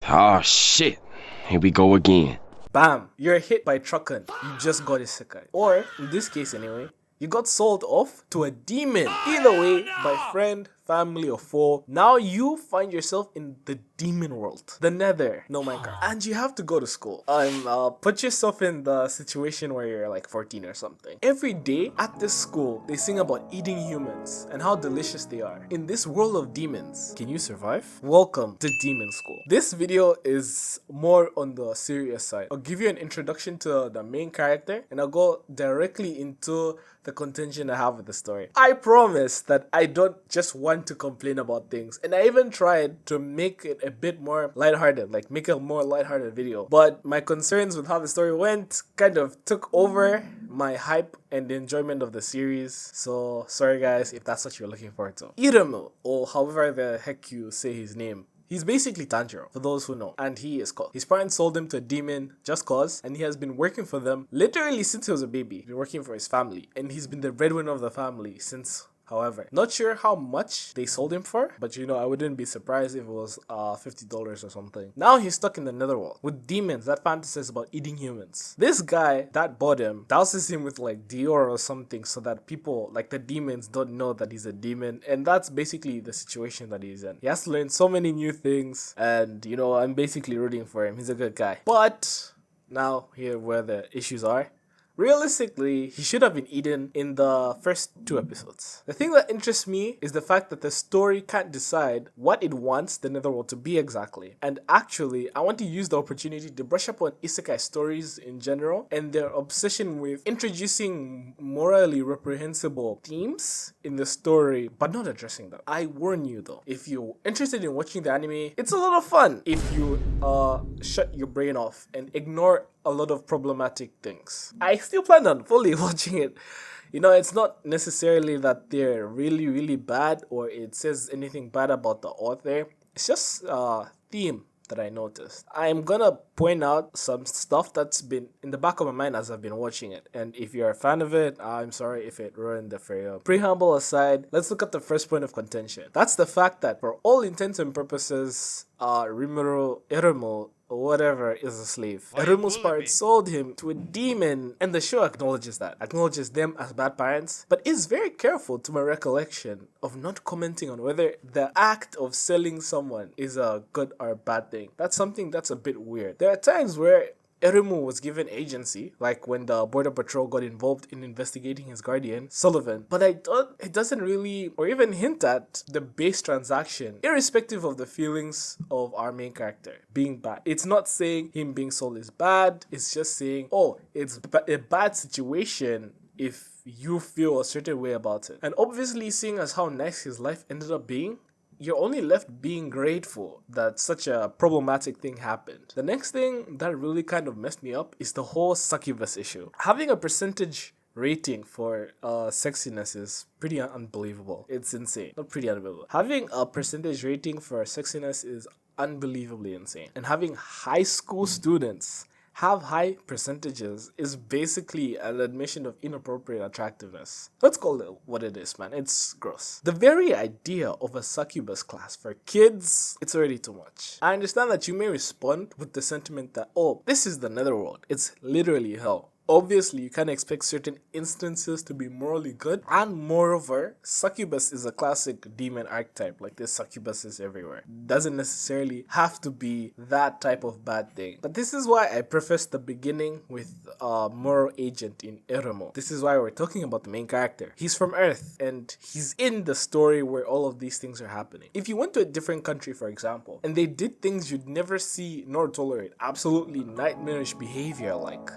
Oh shit. Here we go again. Bam! You're hit by Trucken. You just got isekai. Or, in this case anyway, you got sold off to a demon. Either way, by friend, family, or foe, now you find yourself in the demon world. The nether. No Minecraft. And you have to go to school. Put yourself in the situation where you're like 14 or something. Every day at this school, they sing about eating humans and how delicious they are. In this world of demons, can you survive? Welcome to Demon School. This video is more on the serious side. I'll give you an introduction to the main character and I'll go directly into the contention I have with the story. I promise that I don't just want to complain about things, and I even tried to make it a bit more lighthearted, like make a more lighthearted video. But my concerns with how the story went kind of took over my hype and the enjoyment of the series. So sorry guys if that's what you're looking forward to. Iremu, or however the heck you say his name, he's basically Tanjiro, for those who know, and he is called. His parents sold him to a demon just cause, and he has been working for them literally since he was a baby. He's been working for his family, and he's been the breadwinner of the family since. However, not sure how much they sold him for, but I wouldn't be surprised if it was $50 or something. Now he's stuck in the netherworld with demons that fantasize about eating humans. This guy that bought him douses him with like Dior or something so that people, like the demons, don't know that he's a demon, and that's basically the situation that he's in. He has to learn so many new things, and I'm basically rooting for him. He's a good guy. But now here where the issues are. Realistically, he should have been eaten in the first 2 episodes. The thing that interests me is the fact that the story can't decide what it wants the netherworld to be exactly. And actually, I want to use the opportunity to brush up on isekai stories in general and their obsession with introducing morally reprehensible themes in the story, but not addressing them. I warn you though, if you're interested in watching the anime, it's a lot of fun if you shut your brain off and ignore a lot of problematic things. I still plan on fully watching it. It's not necessarily that they're really, really bad or it says anything bad about the author. It's just a theme that I noticed. I'm gonna point out some stuff that's been in the back of my mind as I've been watching it. And if you're a fan of it, I'm sorry if it ruined the for you. Preamble aside, let's look at the first point of contention. That's the fact that for all intents and purposes, Rimuru Iremu or whatever is a slave. Eremu's parents sold him to a demon, and the show acknowledges them as bad parents, but is very careful, to my recollection, of not commenting on whether the act of selling someone is a good or a bad thing. That's something that's a bit weird. There are times where Eremu was given agency, like when the Border Patrol got involved in investigating his guardian, Sullivan. But it doesn't really, or even hint at the base transaction, irrespective of the feelings of our main character being bad. It's not saying him being sold is bad, it's just saying, oh, it's a bad situation if you feel a certain way about it. And obviously, seeing as how nice his life ended up being, you're only left being grateful that such a problematic thing happened. The next thing that really kind of messed me up is the whole succubus issue. Having a percentage rating for sexiness is pretty unbelievable. It's insane. Not pretty unbelievable. Having a percentage rating for sexiness is unbelievably insane. And having high school students have high percentages is basically an admission of inappropriate attractiveness. Let's call it what it is, man. It's gross. The very idea of a succubus class for kids, it's already too much. I understand that you may respond with the sentiment that, oh, this is the netherworld. It's literally hell. Obviously, you can't expect certain instances to be morally good, and moreover, succubus is a classic demon archetype. Like there's succubuses everywhere. Doesn't necessarily have to be that type of bad thing. But this is why I preface the beginning with a moral agent in Eremo. This is why we're talking about the main character. He's from Earth, and he's in the story where all of these things are happening. If you went to a different country, for example, and they did things you'd never see nor tolerate, absolutely nightmarish behavior, like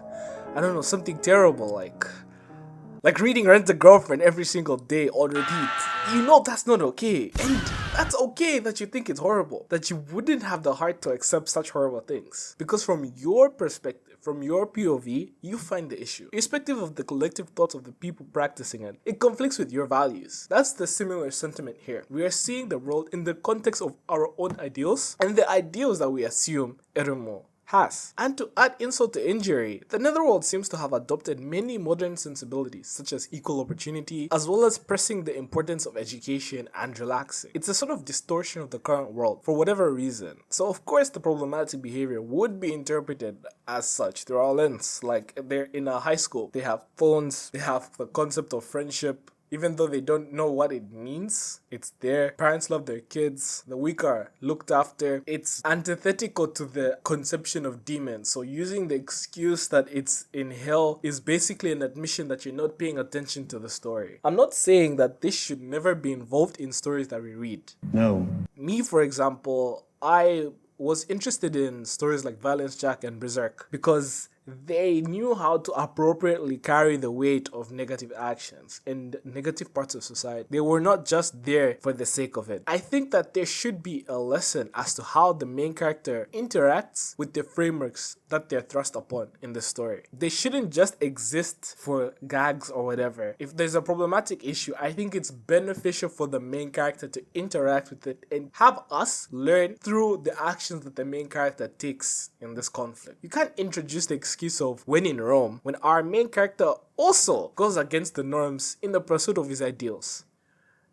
I don't know, something terrible like reading Rent a Girlfriend every single day on repeat. That's not okay. And that's okay that you think it's horrible. That you wouldn't have the heart to accept such horrible things. Because from your perspective, from your POV, you find the issue. Irrespective of the collective thoughts of the people practicing it, it conflicts with your values. That's the similar sentiment here. We are seeing the world in the context of our own ideals and the ideals that we assume Erumo has. And to add insult to injury, the Netherworld seems to have adopted many modern sensibilities such as equal opportunity, as well as pressing the importance of education and relaxing. It's a sort of distortion of the current world for whatever reason. So of course the problematic behavior would be interpreted as such through our lens. Like they're in a high school, they have phones, they have the concept of friendship. Even though they don't know what it means, it's there. Parents love their kids. The weak are looked after. It's antithetical to the conception of demons. So using the excuse that it's in hell is basically an admission that you're not paying attention to the story. I'm not saying that this should never be involved in stories that we read. No. Me, for example, I was interested in stories like Violence Jack and Berserk because they knew how to appropriately carry the weight of negative actions and negative parts of society. They were not just there for the sake of it. I think that there should be a lesson as to how the main character interacts with the frameworks that they're thrust upon in the story. They shouldn't just exist for gags or whatever. If there's a problematic issue, I think it's beneficial for the main character to interact with it and have us learn through the actions that the main character takes in this conflict. You can't introduce the excuse of when in Rome when our main character also goes against the norms in the pursuit of his ideals.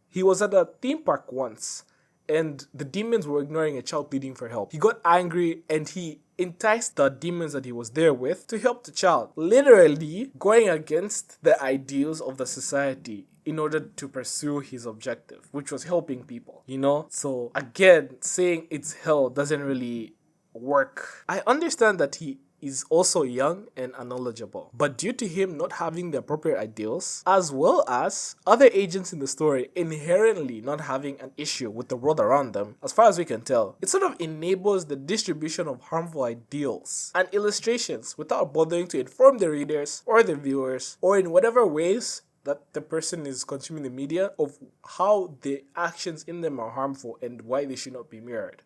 He was at a theme park once and the demons were ignoring a child pleading for help. He got angry and he enticed the demons that he was there with to help the child, literally going against the ideals of the society in order to pursue his objective, which was helping people, you know? So again, saying it's hell doesn't really work. I understand that he is also young and unknowledgeable, but due to him not having the appropriate ideals, as well as other agents in the story inherently not having an issue with the world around them, as far as we can tell, it sort of enables the distribution of harmful ideals and illustrations without bothering to inform the readers or the viewers, or in whatever ways that the person is consuming the media, of how the actions in them are harmful and why they should not be mirrored.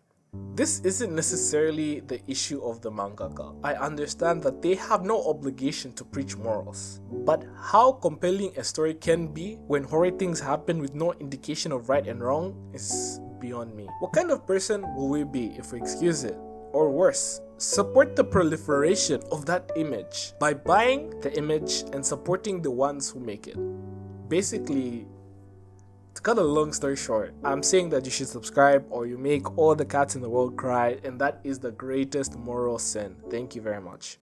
This isn't necessarily the issue of the mangaka. I understand that they have no obligation to preach morals. But how compelling a story can be when horrid things happen with no indication of right and wrong is beyond me. What kind of person will we be if we excuse it? Or worse, support the proliferation of that image by buying the image and supporting the ones who make it. Basically, to cut a long story short, I'm saying that you should subscribe or you make all the cats in the world cry, and that is the greatest moral sin. Thank you very much.